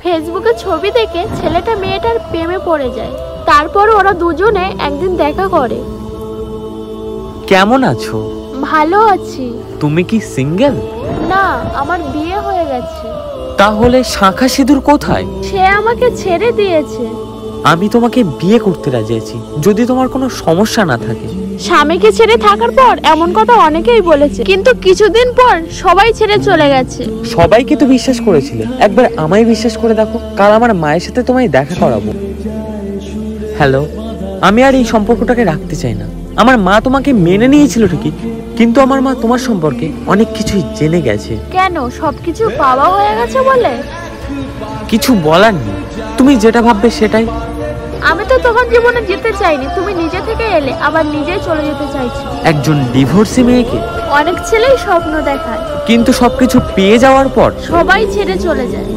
ফেসবুকে ছবি দেখে ছেলেটা মেয়েটার প্রেমে পড়ে যায়। তারপর ওরা দুজনে একদিন দেখা করে। কেমন আছো? ভালো আছি। তুমি কি সিঙ্গেল? না, আমার বিয়ে হয়ে গেছে। তাহলে শাঁখা সিঁদুর কোথায়? সে আমাকে ছেড়ে দিয়েছে। আমি তোমাকে বিয়ে করতে রাজি আছি, যদি তোমার কোনো সমস্যা না থাকে। স্বামীকে ছেড়ে থাকার পর এমন কথা অনেকেই বলেছে, কিন্তু কিছুদিন পর সবাই ছেড়ে চলে গেছে। সবাইকে তো বিশ্বাস করেছিলে, একবার আমায় বিশ্বাস করে দেখো। কাল আমার মায়ের সাথে তোমায় দেখা করাবো। হ্যালো, আমি আর এই সম্পর্কটাকে রাখতে চাই না। আমার মা তোমাকে মেনে নিয়েছিল ঠিকই, কিন্তু আমার মা তোমার সম্পর্কে অনেক কিছুই জেনে গেছে। কেন? সবকিছু পাওয়া হয়ে গেছে বলে? কিছু বলার নেই, তুমি যেটা ভাববে সেটাই। আমি তো তোমার জীবনে যেতে চাইনি, তুমি নিজে থেকে এলে আবার নিজেই চলে যেতে চাইছো। একজন ডিভোর্সি মেয়েকে অনেক ছেলেই স্বপ্ন দেখায়, কিন্তু সবকিছু পেয়ে যাওয়ার পর সবাই ছেড়ে চলে যায়।